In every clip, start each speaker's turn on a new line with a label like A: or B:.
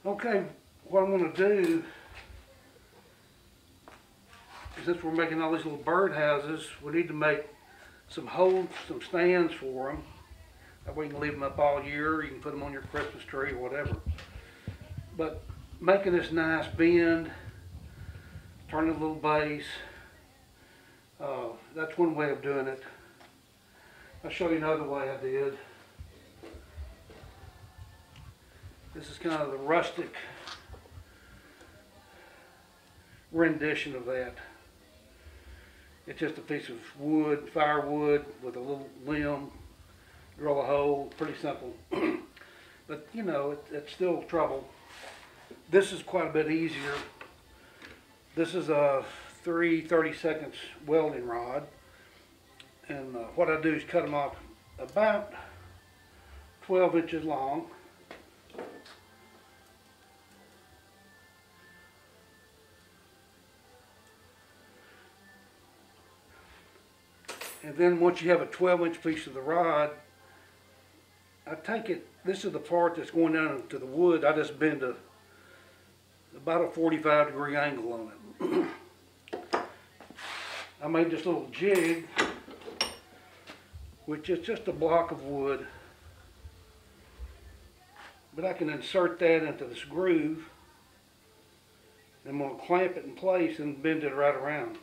A: Okay, what I'm going to do, since we're making all these little bird houses, we need to make some holes, some stands for them. That way you can leave them up all year. You can put them on your Christmas tree or whatever. But making this nice bend, turning a little base, that's one way of doing it. I'll show you another way I did. This is kind of the rustic rendition of that. It's just a piece of wood, firewood, with a little limb, drill a hole, pretty simple. But you know, it's still trouble. This is quite a bit easier. This is a 3 30-second welding rod. And what I do is cut them off about 12 inches long. And then once you have a 12-inch piece of the rod, I take it, this is the part that's going down into the wood, I just bend about a 45-degree angle on it. I made this little jig, which is just a block of wood, but I can insert that into this groove, and I'm going to clamp it in place and bend it right around.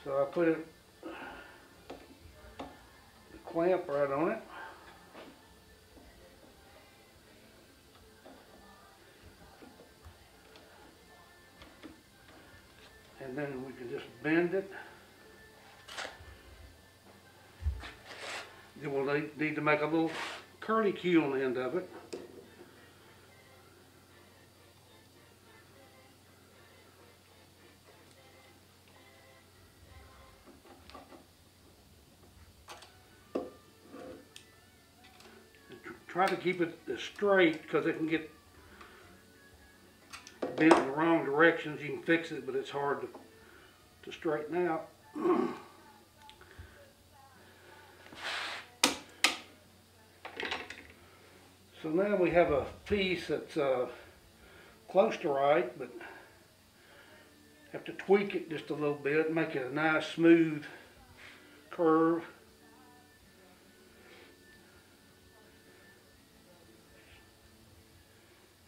A: So I put the clamp right on it. And then we can just bend it. Then we'll need to make a little curly Q on the end of it. Try to keep it straight because it can get bent in the wrong directions. You can fix it, but it's hard to straighten out. So now we have a piece that's close to right, but have to tweak it just a little bit, make it a nice smooth curve.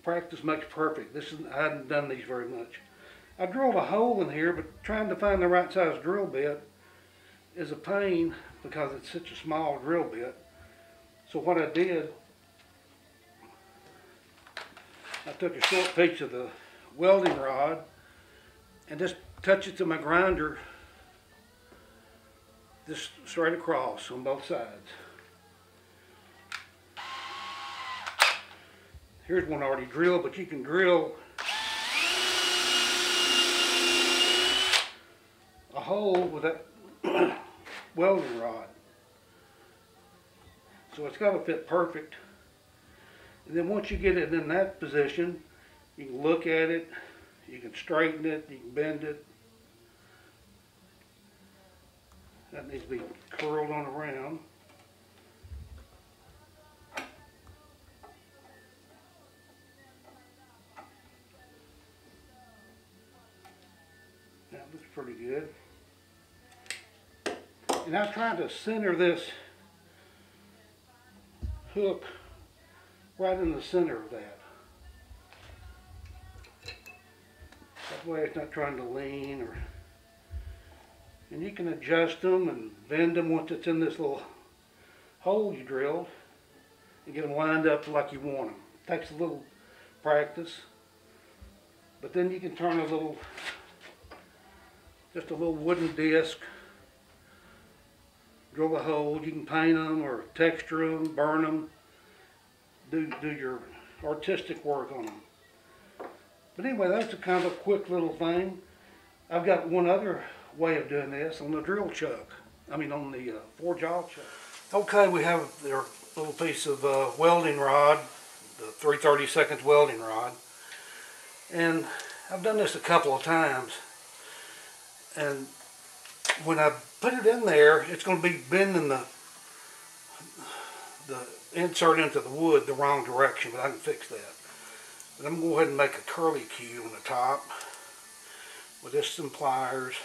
A: Practice makes perfect. I hadn't done these very much. I drilled a hole in here, but trying to find the right size drill bit is a pain because it's such a small drill bit. So what I did, I took a short piece of the welding rod and just touched it to my grinder, just straight across on both sides. Here's one already drilled, but you can drill a hole with that welding rod. So it's got to fit perfect. And then once you get it in that position, you can look at it, you can straighten it, you can bend it. That needs to be curled on around. That looks pretty good. And I'm trying to center this hook right in the center of that. That way it's not trying to lean or... And you can adjust them and bend them once it's in this little hole you drilled and get them lined up like you want them. It takes a little practice, but then you can turn just a little wooden disc, drill a hole. You can paint them or texture them, burn them, do your artistic work on them. But anyway, that's a kind of a quick little thing. I've got one other way of doing this on the drill chuck. On the forge awl chuck. Okay, we have their little piece of welding rod, the 3 30-second welding rod. And I've done this a couple of times. And when I put it in there, it's going to be bending the insert into the wood the wrong direction, but I can fix that. But I'm going to go ahead and make a curly Q on the top with just some pliers.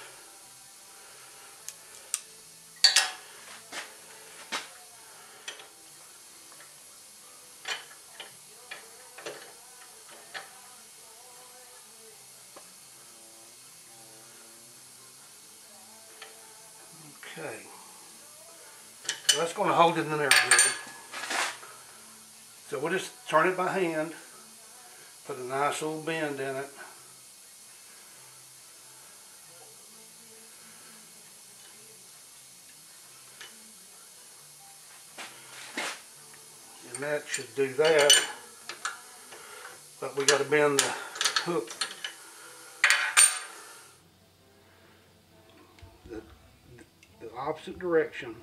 A: Okay, so that's going to hold it in there good. So we'll just turn it by hand, put a nice little bend in it. And that should do that, but we got to bend the hook the opposite direction.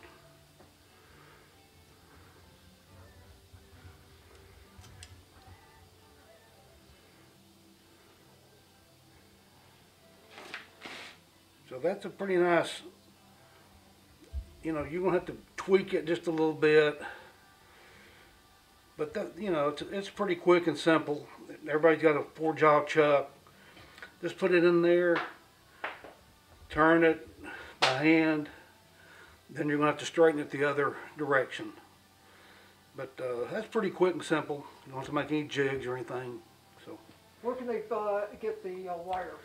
A: So that's a pretty nice, you know, you're going to have to tweak it just a little bit. But that, you know, it's pretty quick and simple. Everybody's got a 4-jaw chuck. Just put it in there, turn it by hand, then you're going to have to straighten it the other direction. But that's pretty quick and simple. You don't have to make any jigs or anything. So,
B: where can they get the wire?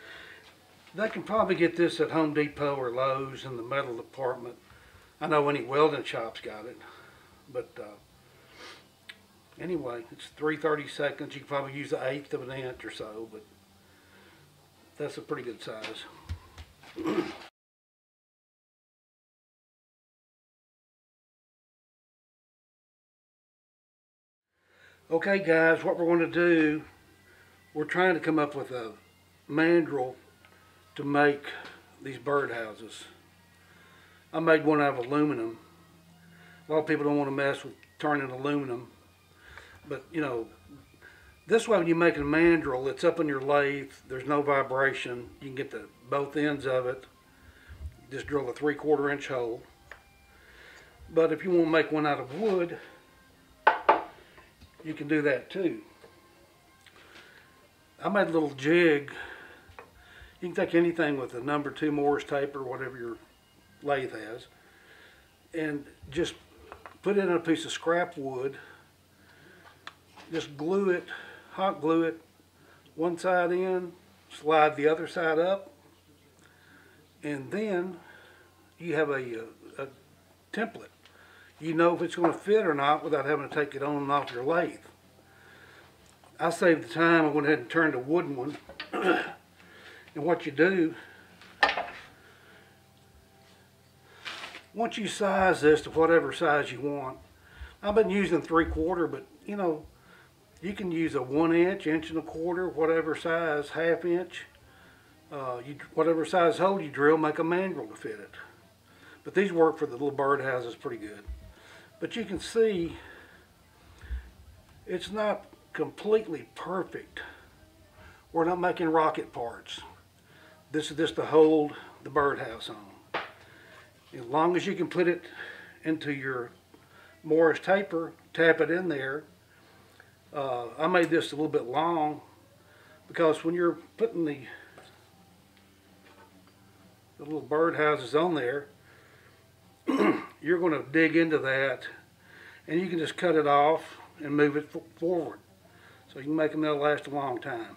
A: They can probably get this at Home Depot or Lowe's in the metal department. I know any welding shop's got it. But anyway, it's 3/32. You can probably use an 1/8 of an inch or so, but that's a pretty good size. Okay guys, what we're going to do, we're trying to come up with a mandrel to make these birdhouses. I made one out of aluminum. A lot of people don't want to mess with turning aluminum, but you know, this way when you're making a mandrel, it's up on your lathe, there's no vibration, you can get both ends of it, just drill a 3/4 inch hole. But if you want to make one out of wood, you can do that too. I made a little jig. You can take anything with a number 2 Morse tape or whatever your lathe has, and just put it in a piece of scrap wood. Just glue it, hot glue it, one side in, slide the other side up, and then you have a template. You know if it's going to fit or not without having to take it on and off your lathe. I saved the time. I went ahead and turned a wooden one. And what you do, once you size this to whatever size you want, I've been using 3/4, but you know, you can use a 1 inch, 1.25 inch, whatever size, 1/2 inch. Whatever size hole you drill, make a mandrel to fit it. But these work for the little birdhouses pretty good. But you can see it's not completely perfect. We're not making rocket parts. This is just to hold the birdhouse on. As long as you can put it into your Morris taper, tap it in there. I made this a little bit long because when you're putting the little birdhouses on there, you're going to dig into that, and you can just cut it off and move it forward. So you can make them that'll last a long time.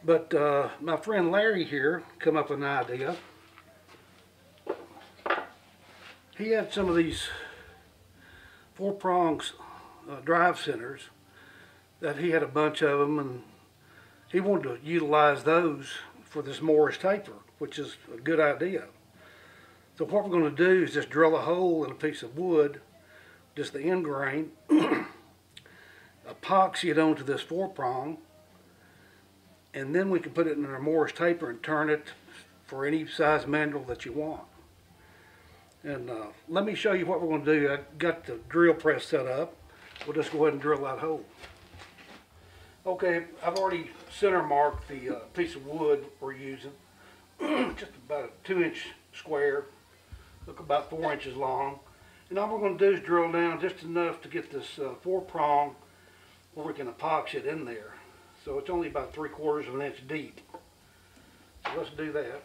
A: But my friend Larry here come up with an idea. He had some of these 4-prongs drive centers that he had a bunch of them, and he wanted to utilize those for this Morris taper, which is a good idea. So what we're going to do is just drill a hole in a piece of wood, just the end grain, epoxy it onto this 4-prong, and then we can put it in our Morris taper and turn it for any size mandrel that you want. And let me show you what we're going to do. I got the drill press set up. We'll just go ahead and drill that hole. Okay, I've already center marked the piece of wood we're using. Just about a 2-inch square, look about 4 inches long. And all we're going to do is drill down just enough to get this 4-prong where we can epoxy it in there. So it's only about 3/4 of an inch deep. So let's do that.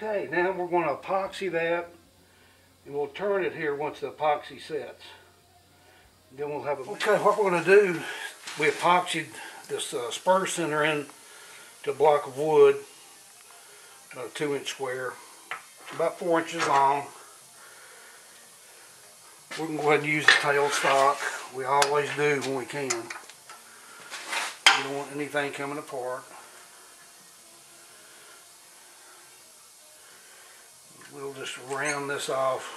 A: Okay, now we're going to epoxy that, and we'll turn it here once the epoxy sets. Then we'll have a... Okay, what we're going to do, we epoxied this spur center in to a block of wood, about a 2-inch square, about 4 inches long. We can go ahead and use the tailstock. We always do when we can. We don't want anything coming apart. We'll just round this off.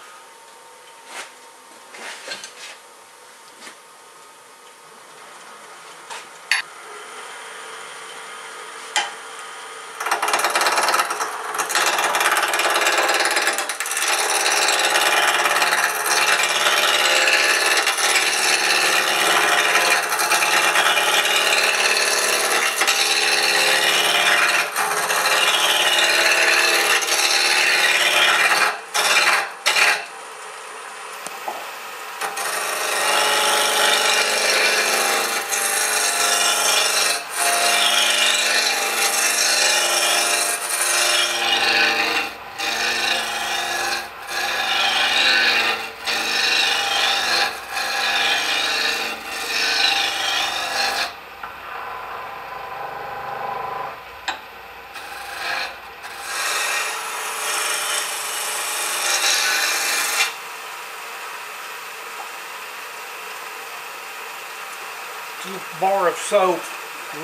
A: This bar of soap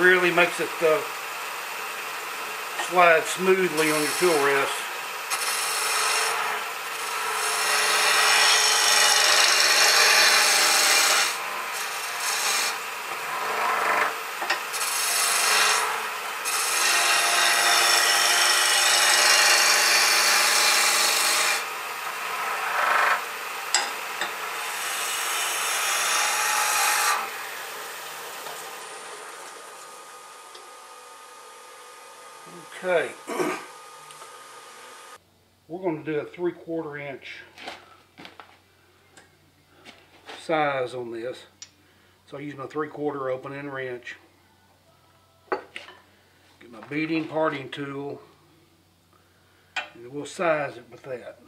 A: really makes it slide smoothly on your tool rest. Okay, we're going to do a 3/4 inch size on this. So I use my 3/4 open-end wrench. Get my beading parting tool, and we'll size it with that.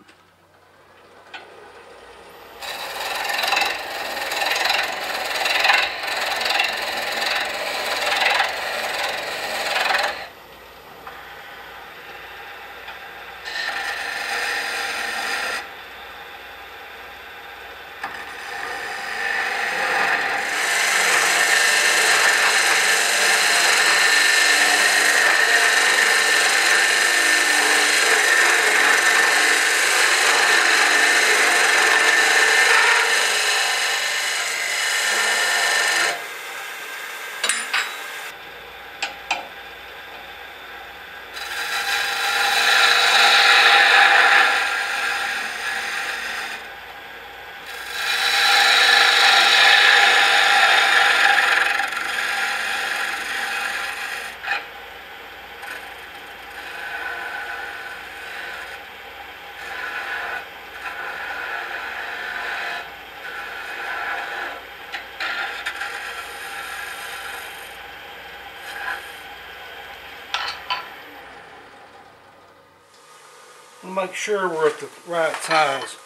A: Make sure we're at the right size.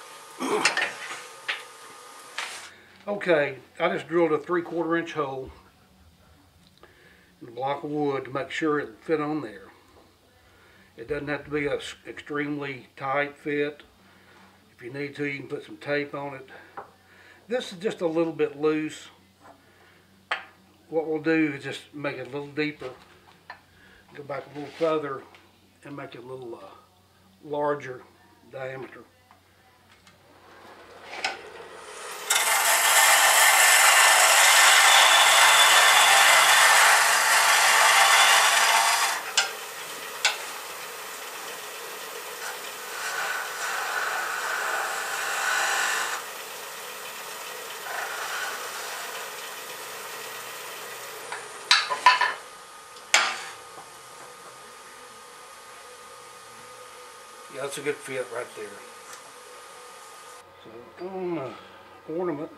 A: Okay, I just drilled a 3/4 inch hole in a block of wood to make sure it fit on there. It doesn't have to be an extremely tight fit. If you need to, you can put some tape on it. This is just a little bit loose. What we'll do is just make it a little deeper, go back a little further, and make it a little larger diameter. Yeah, that's a good fit right there. So on the ornament,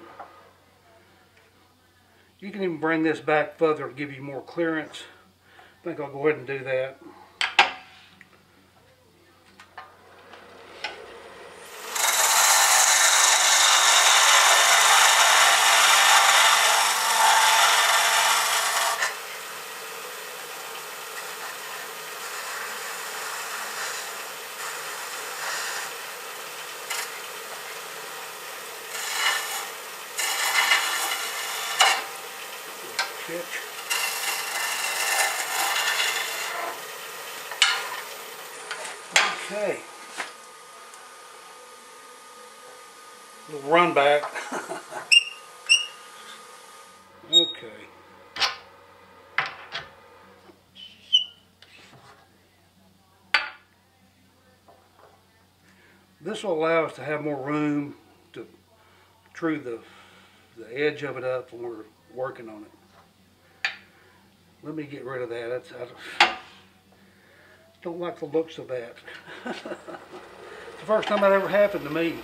A: you can even bring this back further to give you more clearance. I think I'll go ahead and do that. Pitch. Okay. Little run back. Okay. This will allow us to have more room to true the edge of it up when we're working on it. Let me get rid of that. I don't like the looks of that. It's the first time that ever happened to me.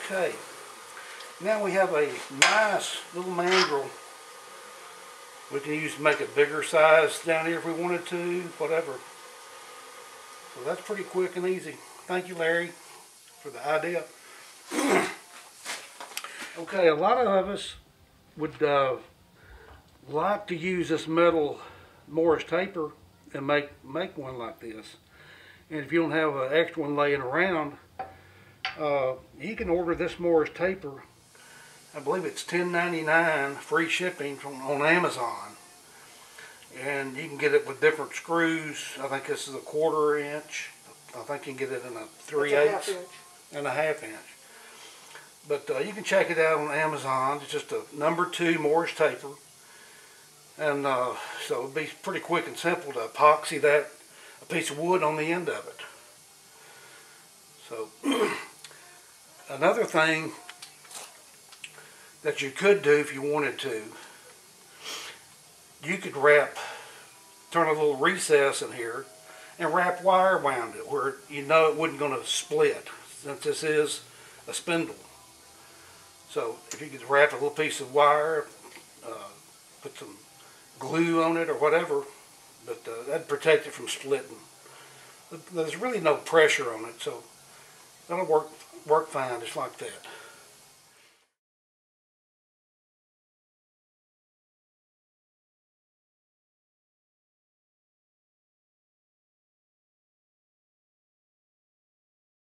A: Okay, now we have a nice little mandrel. We can use to make a bigger size down here if we wanted to, whatever. So that's pretty quick and easy. Thank you, Larry, for the idea. Okay, a lot of us would like to use this metal Morris taper and make one like this. And if you don't have an extra one laying around, you can order this Morris taper. I believe it's $10.99 free shipping on Amazon, and you can get it with different screws. I think this is a 1/4 inch. I think you can get it in a 3/8 and a 1/2 inch. But you can check it out on Amazon. It's just a number 2 Morris taper, and so it'll be pretty quick and simple to epoxy that a piece of wood on the end of it. So another thing that you could do if you wanted to, you could turn a little recess in here and wrap wire around it where you know it wasn't going to split, since this is a spindle. So if you could wrap a little piece of wire, put some glue on it or whatever, but that'd protect it from splitting. There's really no pressure on it, so that'll work fine just like that.